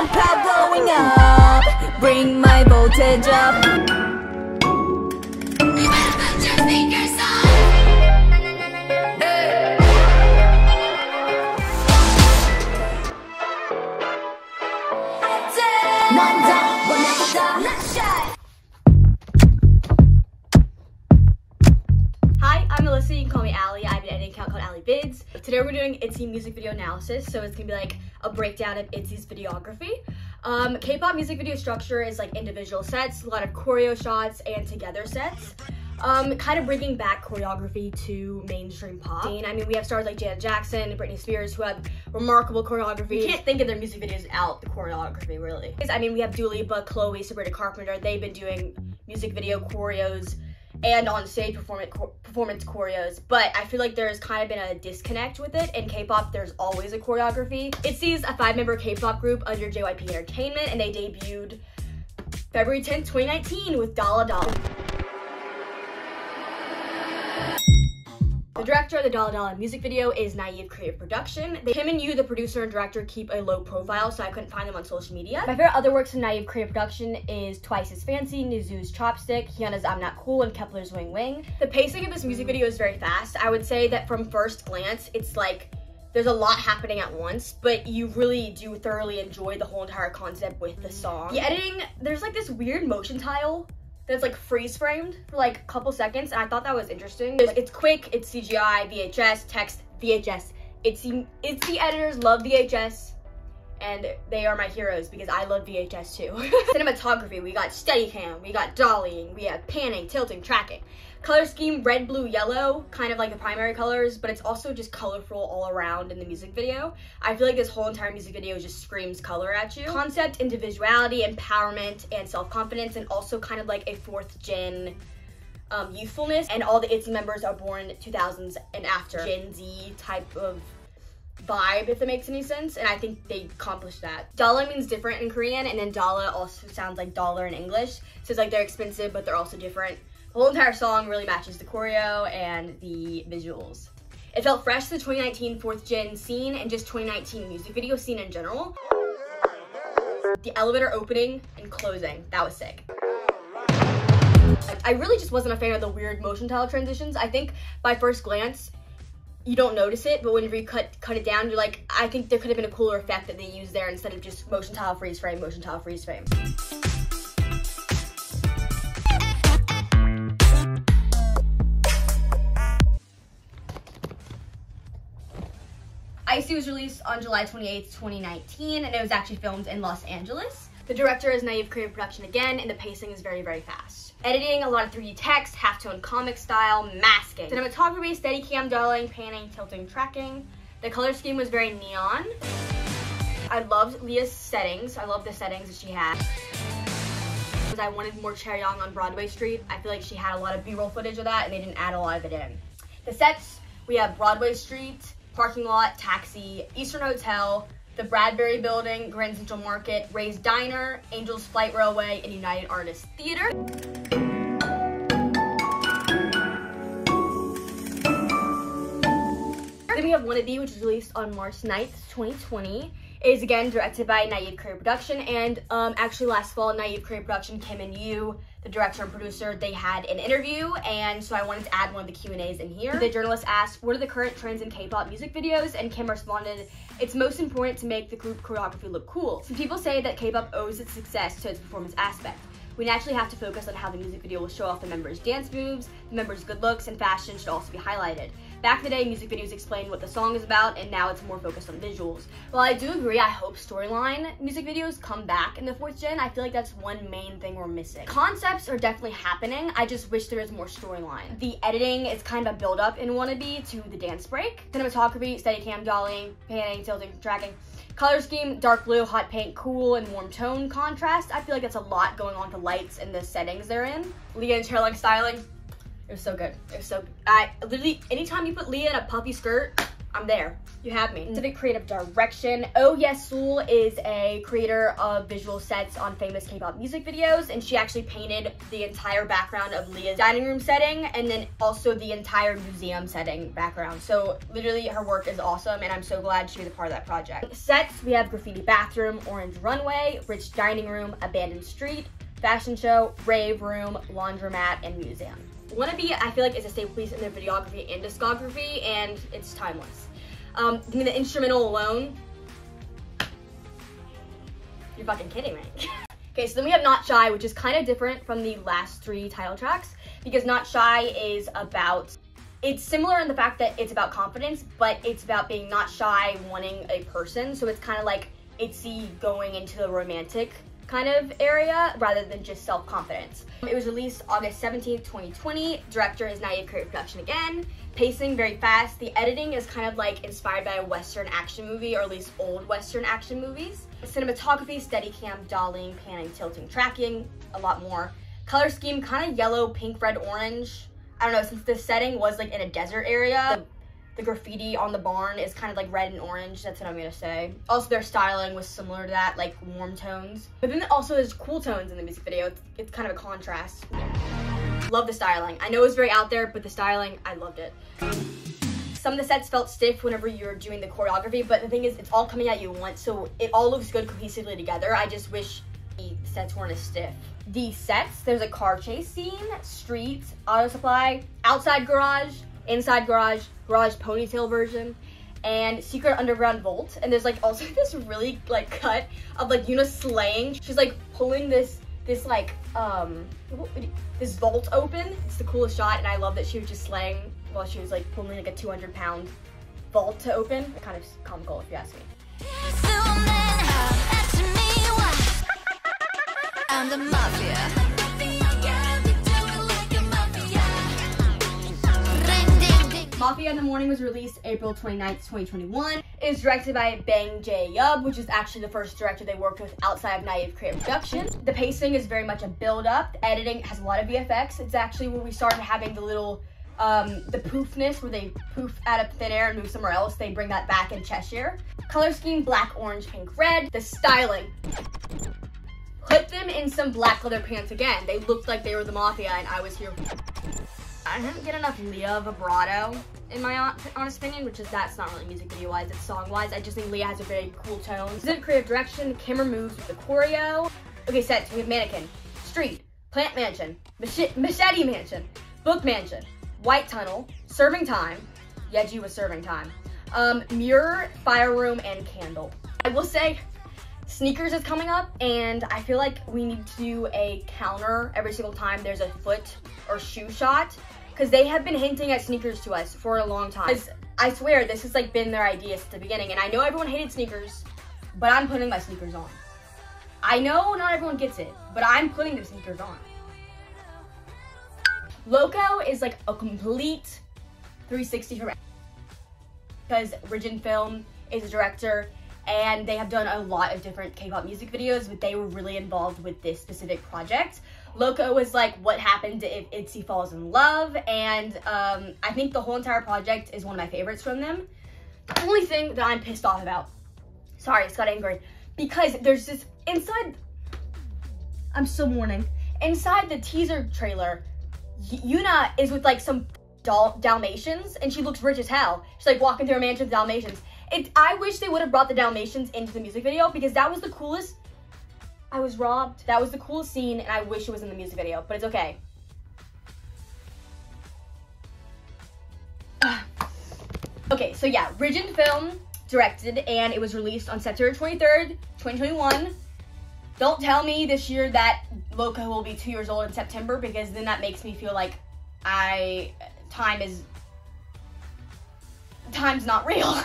power going up. Bring my voltage up. You better put your fingers on. Hi, I'm Alyssa. You can call me Allie. I have an editing account called ITZY. Today we're doing ITZY music video analysis, so it's gonna be like a breakdown of ITZY's videography. K-pop music video structure is like individual sets, a lot of choreo shots, and together sets. Kind of bringing back choreography to mainstream pop. I mean, we have stars like Janet Jackson and Britney Spears who have remarkable choreography. You can't think of their music videos without the choreography, really. I mean, we have Dua Lipa, Chloe, Sabrina Carpenter. They've been doing music video choreos and on stage performance choreos, but I feel like there's kind of been a disconnect with it. In K-pop, there's always a choreography. ITZY's a 5-member K-pop group under JYP Entertainment, and they debuted February 10th, 2019 with Dalla. The director of the Dalla music video is Naive Creative Production. Kim and Yoo, the producer and director, keep a low profile, so I couldn't find them on social media. My favorite other works from Naive Creative Production is Twice as Fancy, Nizu's Chopstick, Hyunna's I'm Not Cool, and Kepler's Wing Wing. The pacing of this music video is very fast. I would say that from first glance, it's like there's a lot happening at once, but you really do thoroughly enjoy the whole entire concept with the song. The editing, there's like this weird motion tile that's like freeze framed for like a couple seconds, and I thought that was interesting. It's quick, it's CGI, VHS, text, VHS. ITZY editors love VHS, and they are my heroes because I love VHS too. Cinematography, we got Steadicam, we got dollying, we have panning, tilting, tracking. Color scheme, red, blue, yellow, kind of like the primary colors, but it's also just colorful all around in the music video. I feel like this whole entire music video just screams color at you. Concept, individuality, empowerment, and self-confidence, and also kind of like a 4th gen youthfulness. And all the ITZY members are born 2000s and after, Gen Z type of vibe, if it makes any sense, and I think they accomplished that. Dalla means different in Korean, and then dalla also sounds like dollar in English, so it's like they're expensive, but they're also different. The whole entire song really matches the choreo and the visuals. It felt fresh to the 2019 4th gen scene and just 2019 music video scene in general. The elevator opening and closing, that was sick. I really just wasn't a fan of the weird motion tile transitions. I think by first glance, you don't notice it, but whenever you cut it down, you're like, I think there could have been a cooler effect that they used there instead of just motion tile freeze frame, motion tile freeze frame. ITZY was released on July 28th, 2019, and it was actually filmed in Los Angeles. The director is Naive Creative Production again, and the pacing is very, very fast. Editing, a lot of 3D text, halftone comic style, masking. Cinematography, Steadicam, dollying, panning, tilting, tracking. The color scheme was very neon. I loved Leah's settings. I love the settings that she had. I wanted more Chaeryeong on Broadway Street. I feel like she had a lot of B-roll footage of that, and they didn't add a lot of it in. The sets, we have Broadway Street, Parking Lot, Taxi, Eastern Hotel, the Bradbury Building, Grand Central Market, Ray's Diner, Angels Flight Railway, and United Artists Theater. Then we have Wanna Be, which was released on March 9th, 2020. It is again directed by Naive Creative Production, and actually last fall, Naive Creative Production, Kim and Yoo, the director and producer, they had an interview, and so I wanted to add one of the Q&As in here. The journalist asked, what are the current trends in K-pop music videos? And Kim responded, it's most important to make the group choreography look cool. Some people say that K-pop owes its success to its performance aspect. We naturally have to focus on how the music video will show off the members' dance moves, the members' good looks, and fashion should also be highlighted. Back in the day, music videos explained what the song is about, and now it's more focused on visuals. While I do agree, I hope storyline music videos come back in the 4th gen. I feel like that's one main thing we're missing. Concepts are definitely happening. I just wish there was more storyline. The editing is kind of a build-up in Wanna Be to the dance break. Cinematography, Steadicam, dollying, panning, tilting, tracking. Color scheme, dark blue, hot pink, cool, and warm tone contrast. I feel like that's a lot going on with the lights and the settings they're in. Leah and Chaeryeong styling. It was so good. It was so good. I literally, anytime you put Leah in a puffy skirt, I'm there. You have me. Specific creative direction. Oh Yes Soul is a creator of visual sets on famous K-pop music videos, and she actually painted the entire background of Leah's dining room setting, and then also the entire museum setting background. So literally her work is awesome, and I'm so glad she was a part of that project. Sets, we have graffiti bathroom, orange runway, rich dining room, abandoned street, fashion show, rave room, laundromat, and museum. Wannabe, I feel like, is a staple piece in their videography and discography, and it's timeless. I mean, the instrumental alone, you're fucking kidding me. Okay, so then we have Not Shy, which is kind of different from the last 3 title tracks, because Not Shy is about, it's similar in the fact that it's about confidence, but it's about being not shy, wanting a person, so it's kind of like ITZY going into the romantic kind of area rather than just self-confidence. It was released August 17th, 2020. Director is Naive Creative Production again. Pacing very fast. The editing is kind of like inspired by a Western action movie, or at least old Western action movies. Cinematography, Steadicam, dollying, panning, tilting, tracking, a lot more. Color scheme, kind of yellow, pink, red, orange. I don't know, since the setting was like in a desert area, the graffiti on the barn is kind of like red and orange, that's what I'm gonna say. Also, their styling was similar to that, like warm tones. But then also there's cool tones in the music video. It's kind of a contrast. Love the styling. I know it was very out there, but the styling, I loved it. Some of the sets felt stiff whenever you're doing the choreography, but the thing is, it's all coming at you once, so it all looks good cohesively together. I just wish the sets weren't as stiff. The sets, there's a car chase scene, street, auto supply, outside garage, inside garage, garage ponytail version, and secret underground vault. And there's like also this really like cut of like Yuna slaying. She's like pulling this like this vault open. It's the coolest shot, and I love that she was just slaying while she was like pulling like a 200-pound vault to open. Kind of comical, if you ask me. I'm the mafia. Mafia in the Morning was released April 29th, 2021. It is directed by Bang Jae-yub, which is actually the first director they worked with outside of Naive Creative Production. The pacing is very much a build-up. The editing has a lot of VFX. It's actually where we started having the little, the poofness, where they poof out of thin air and move somewhere else. They bring that back in Cheshire. Color scheme, black, orange, pink, red. The styling. Put them in some black leather pants again. They looked like they were the Mafia, and I was here. I didn't get enough Leah vibrato, in my honest opinion, which is that's not really music video wise, it's song wise. I just think Leah has a very cool tone. This is creative direction, camera moves with the choreo. Okay, sets, we have mannequin, street, plant mansion, machete mansion, book mansion, white tunnel, serving time, Yeji was serving time, mirror, fire room, and candle. I will say, sneakers is coming up, and I feel like we need to do a counter every single time there's a foot or shoe shot, because they have been hinting at sneakers to us for a long time. I swear, this has like been their idea since the beginning, and I know everyone hated sneakers, but I'm putting my sneakers on. I know not everyone gets it, but I'm putting the sneakers on. Loco is like a complete 360 for because Rigid Film is a director, and they have done a lot of different K-pop music videos, but they were really involved with this specific project. Loco was like what happened if ITZY falls in love, and I think the whole entire project is one of my favorites from them. The only thing that I'm pissed off about, sorry, it's got angry, because there's this inside, I'm still mourning, inside the teaser trailer, Yuna is with like some Dalmatians, and she looks rich as hell. She's like walking through a mansion with Dalmatians. I wish they would have brought the Dalmatians into the music video, because that was the coolest. I was robbed. That was the coolest scene, and I wish it was in the music video, but it's okay. Okay, so yeah, Rigid Film directed, and it was released on September 23rd, 2021. Don't tell me this year that Loco will be 2 years old in September, because then that makes me feel like time's not real.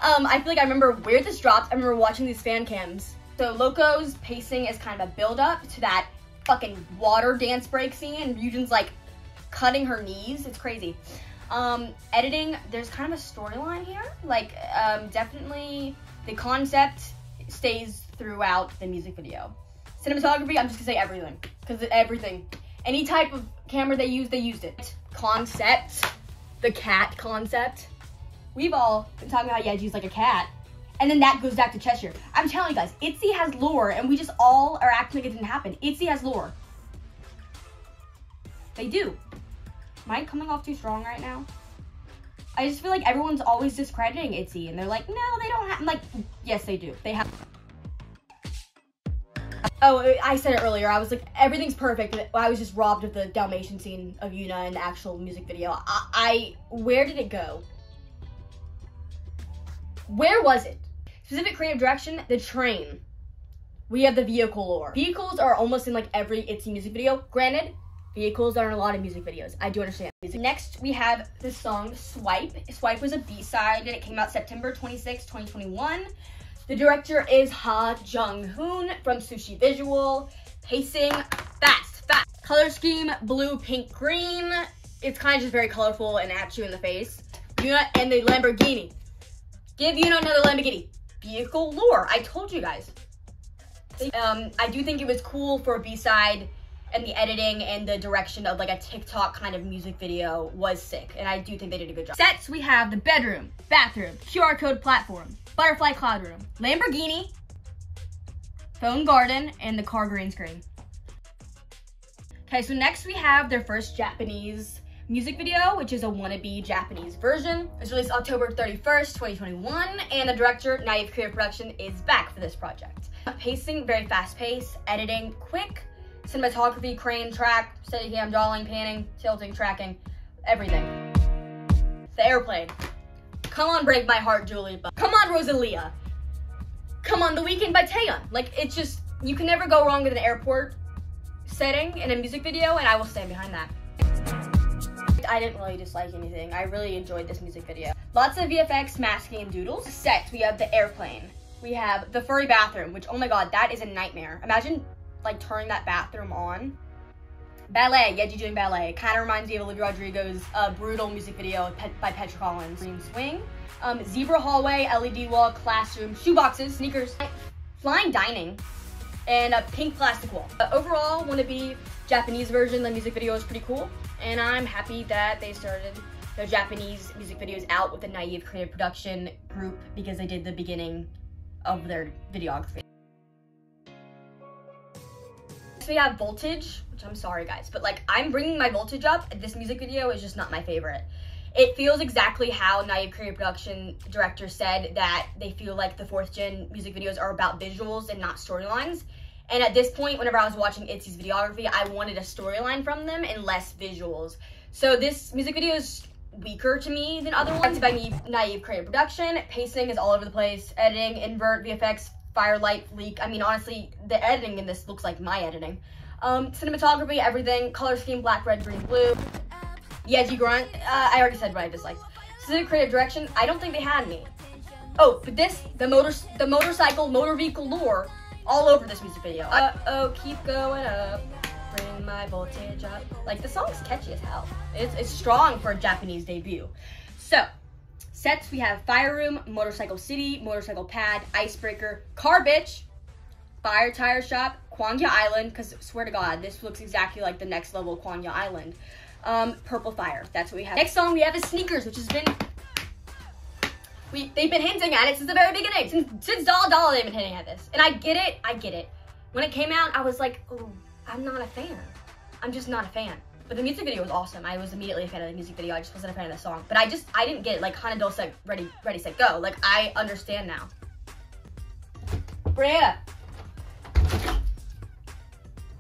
I feel like I remember where this dropped. I remember watching these fan cams. So Loco's pacing is kind of a build up to that fucking water dance break scene, and Ryujin's like cutting her knees. It's crazy. Editing, there's kind of a storyline here. Like, definitely the concept stays throughout the music video. Cinematography, I'm just gonna say everything, because everything. Any type of camera they used it. Concept, the cat concept. we've all been talking about Yeji's like a cat, and then that goes back to Cheshire. I'm telling you guys, ITZY has lore, and we just all are acting like it didn't happen. ITZY has lore. They do. Am I coming off too strong right now? I just feel like everyone's always discrediting ITZY, and they're like, no, they don't have, I'm like, yes, they do. They have. Oh, I said it earlier. I was like, everything's perfect. I was just robbed of the Dalmatian scene of Yuna in the actual music video. Where did it go? Where was it? Specific creative direction, the train. We have the vehicle lore. Vehicles are almost in like every ITZY music video. Granted, vehicles are in a lot of music videos. I do understand. Next, we have the song Swipe. Swipe was a B-side, and it came out September 26, 2021. The director is Ha Jung-hoon from Sushi Visual. Pacing, fast. Color scheme, blue, pink, green. It's kind of just very colorful and at you in the face. Yuna and the Lamborghini. Give Yuna another Lamborghini. Vehicle lore, I told you guys. I do think it was cool for a B-side, and the editing and the direction of like a TikTok kind of music video was sick, and I do think they did a good job. Sets, we have the bedroom, bathroom, QR code platform, butterfly cloud room, Lamborghini, phone garden, and the car green screen. Okay, so next we have their first Japanese music video, which is a wannabe Japanese version. It was released October 31st, 2021, and the director, Naive Creative Production, is back for this project. Pacing, very fast paced, editing, quick, cinematography, crane, track, steadicam, drawing, panning, tilting, tracking, everything. The airplane. Come on, Break My Heart, Julie. Come on, Rosalia. Come on, The Weeknd by Taeyeon. Like, it's just, you can never go wrong with an airport setting in a music video, and I will stand behind that. I didn't really dislike anything. I really enjoyed this music video. Lots of VFX, masking, and doodles. Sets, we have the airplane. We have the furry bathroom, which, oh my god, that is a nightmare. Imagine, like, turning that bathroom on. Ballet, Yeji doing ballet. Kind of reminds me of Olivia Rodrigo's Brutal music video by Petra Collins. Green swing. Zebra hallway, LED wall, classroom, shoeboxes, sneakers, flying dining, and a pink plastic wall. Overall, wannabe Japanese version, the music video is pretty cool, and I'm happy that they started their Japanese music videos out with a Naive Creative Production group because they did the beginning of their videography. So we have Voltage, which I'm sorry guys, but like I'm bringing my voltage up. This music video is just not my favorite. It feels exactly how Naive Creative Production director said that they feel like the 4th gen music videos are about visuals and not storylines. And at this point, whenever I was watching ITZY's videography, I wanted a storyline from them and less visuals. So this music video is weaker to me than other ones. By Naive Creative Production, pacing is all over the place. Editing, invert, VFX, firelight, leak. I mean, honestly, the editing in this looks like my editing. Cinematography, everything. Color scheme, black, red, green, blue. Yeji grunt. I already said what I disliked. Specific creative direction, I don't think they had any. Oh, but this, the motorcycle, motor vehicle lore, all over this music video. Uh-oh, keep going up. Bring my voltage up. Like, the song's catchy as hell. It's strong for a Japanese debut. So, sets, we have Fire Room, Motorcycle City, Motorcycle Pad, Icebreaker, Car Bitch, Fire Tire Shop, Kwangya Island, because swear to God, this looks exactly like the next level of Kwangya Island. Purple Fire, that's what we have. Next song we have is Sneakers, which has been, they've been hinting at it since the very beginning. Since Dalla they've been hinting at this. And I get it. When it came out, I was like, oh, I'm not a fan. I'm just not a fan. But the music video was awesome. I was immediately a fan of the music video. I just wasn't a fan of the song. But I didn't get it. Like, Hanado said, ready, set, go. Like, I understand now. Brea.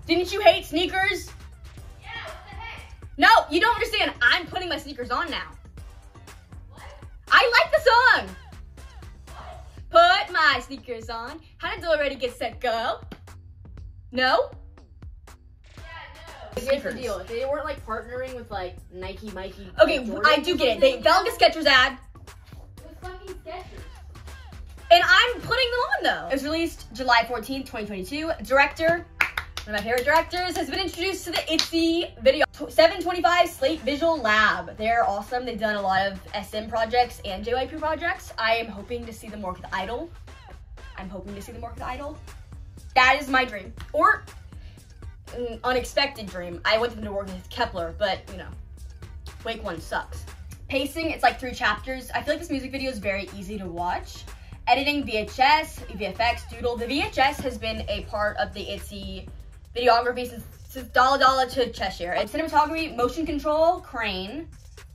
Didn't you hate sneakers? Yeah, what the heck? No, you don't understand. I'm putting my sneakers on now. What? I like the song. What? Put my sneakers on. Hanado ready, get set, go. No? Yeah, no. Here's Here's the deal. If they weren't like partnering with like Nike, Mikey. Okay, Jordan, I do get it. They felt like a Skechers ad. It was fucking Skechers. And I'm putting them on though. It was released July 14th, 2022. Director, one of my favorite directors, has been introduced to the ITZY video. 725 Slate Visual Lab. They're awesome. They've done a lot of SM projects and JYP projects. I am hoping to see them work with Idol. That is my dream. Or an unexpected dream. I want them to work with Kepler, but you know, Wake One sucks. Pacing, it's like 3 chapters. I feel like this music video is very easy to watch. Editing, VHS, VFX, Doodle. The VHS has been a part of the ITZY videography since Dalla to Cheshire. And cinematography, motion control, crane,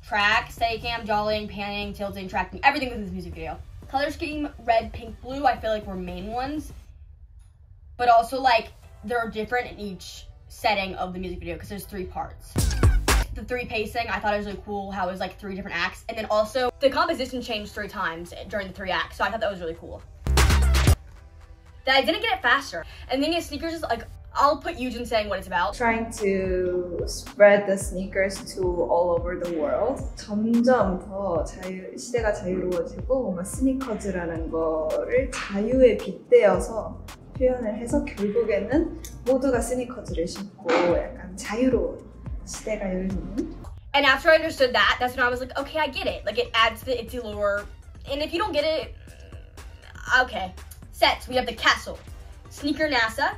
track, Steadicam, jollying, panning, tilting, tracking, everything within this music video. Color scheme, red, pink, blue, I feel like were main ones. But also like they're different in each setting of the music video because there's 3 parts. The 3 pacing, I thought it was really cool how it was like 3 different acts. And then also the composition changed 3 times during the 3 acts. So I thought that was really cool. That I didn't get it faster. And then sneakers is like, I'll put Eugen saying what it's about. Trying to spread the sneakers to all over the world. 점점 더 시대가 자유로워지고 뭔가 스니커즈라는 거를 자유에 빗대어서 표현을 해서 결국에는 모두가 스니커즈를 신고 약간 자유로운 시대가 열리는. And after I understood that, that's when I was like, okay, I get it. Like it adds to the ITZY lore. And if you don't get it, okay. Sets, we have the castle. Sneaker NASA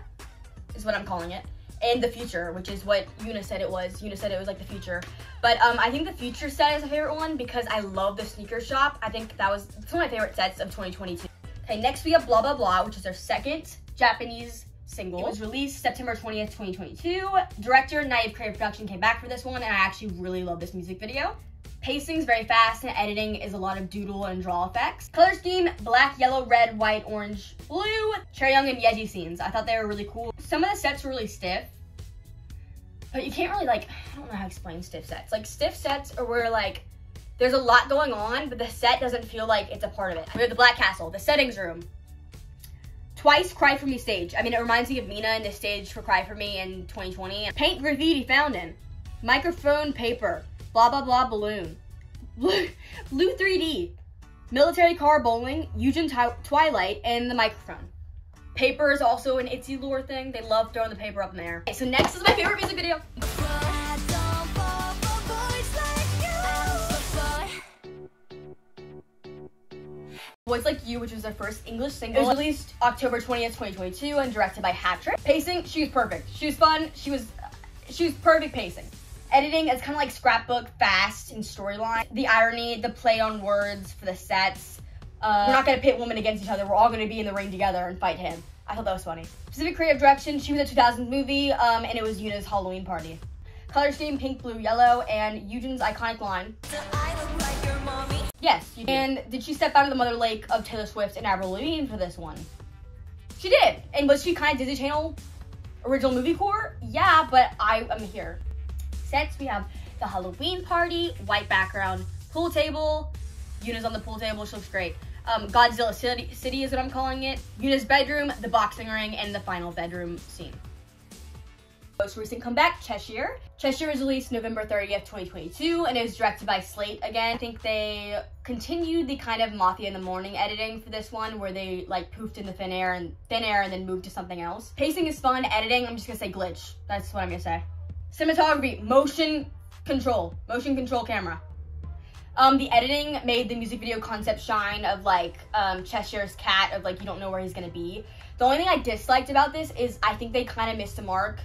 is what I'm calling it. And the future, which is what Yuna said it was. Yuna said it was like the future. But I think the future set is my favorite one because I love the sneaker shop. I think it's one of my favorite sets of 2022. Okay, next we have Blah Blah Blah, which is their 2nd Japanese single. It was released September 20th, 2022. Director, Naive Creative Production came back for this one, and I actually really love this music video. Pacing's very fast, and editing is a lot of doodle and draw effects. Color scheme, black, yellow, red, white, orange, blue. Chaeryeong and Yeji scenes. I thought they were really cool. Some of the sets were really stiff, but you can't really like, I don't know how to explain stiff sets. Like stiff sets are where like, there's a lot going on, but the set doesn't feel like it's a part of it. We have the Black Castle, the settings room. Twice Cry For Me stage. I mean, it reminds me of Mina in the stage for Cry For Me in 2020. Paint graffiti fountain. Microphone paper. Blah, blah, blah, balloon. Blue 3D. Military car bowling. Eugen Twilight, and the microphone. Paper is also an ITZY lore thing. They love throwing the paper up in the air. Okay, so next is my favorite music video. Boys Like You, which was their first English single. It was released October 20th, 2022 and directed by Hattrick. Pacing, she was perfect. She was fun. She was perfect pacing. Editing is kind of like scrapbook, fast, and storyline. The irony, the play on words for the sets. We're not gonna pit women against each other. We're all gonna be in the ring together and fight him. I thought that was funny. Specific creative direction, she was a 2000s movie, and it was Yuna's Halloween party. Color scheme, pink, blue, yellow, and Eugen's iconic line. Yes, you do. And did she step out of the mother lake of Taylor Swift and Avril Lavigne for this one? She did. And was she kind of Disney Channel original movie core? Yeah, but I am here. Sets, we have the Halloween party, white background, pool table. Yuna's on the pool table, she looks great. Godzilla City is what I'm calling it. Yuna's bedroom, the boxing ring, and the final bedroom scene. Most recent comeback, Cheshire. Cheshire was released November 30th, 2022, and it was directed by Slate again. I think they continued the kind of Mafia in the Morning editing for this one, where they like poofed in the thin air and then moved to something else. Pacing is fun, editing, I'm just gonna say glitch. That's what I'm gonna say. Cinematography, motion control camera. The editing made the music video concept shine of like Cheshire's cat, of like you don't know where he's gonna be. The only thing I disliked about this is I think they kind of missed a mark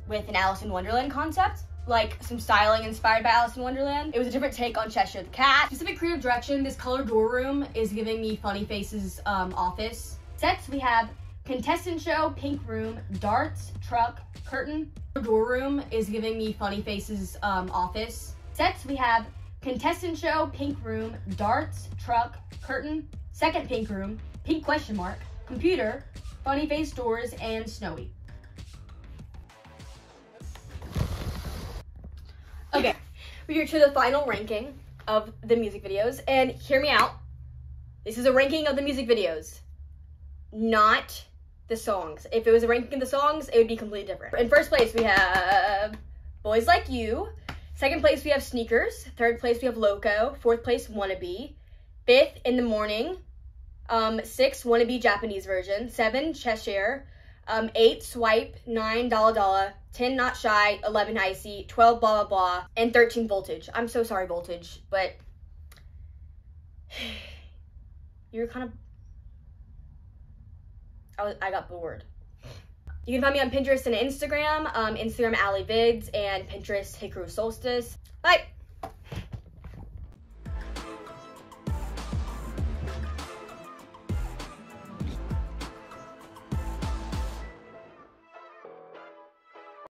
with an Alice in Wonderland concept, like some styling inspired by Alice in Wonderland. It was a different take on Cheshire the cat. Specific creative direction, this color door room is giving me Funny Faces office. Sets, we have contestant show, pink room, darts, truck, curtain. Door room is giving me Funny Faces office. Sets, we have contestant show, pink room, darts, truck, curtain, second pink room, pink question mark, computer, funny face doors, and snowy. Okay, we're here to the final ranking of the music videos, and hear me out. This is a ranking of the music videos, not the songs. If it was a ranking of the songs, it would be completely different. In first place, we have Boys Like You. Second place, we have Sneakers. Third place, we have Loco. Fourth place, Wannabe. Fifth, In the Morning. 6, Wannabe Japanese version. 7, Cheshire. 8, Swipe. 9, Dalla. 10, Not Shy. 11, Icy. 12, Blah Blah Blah. And 13, Voltage. I'm so sorry, Voltage, but you're kind of, I got bored. You can find me on Pinterest and Instagram. Instagram, AliVids, and Pinterest, Hikaru Solstice. Bye!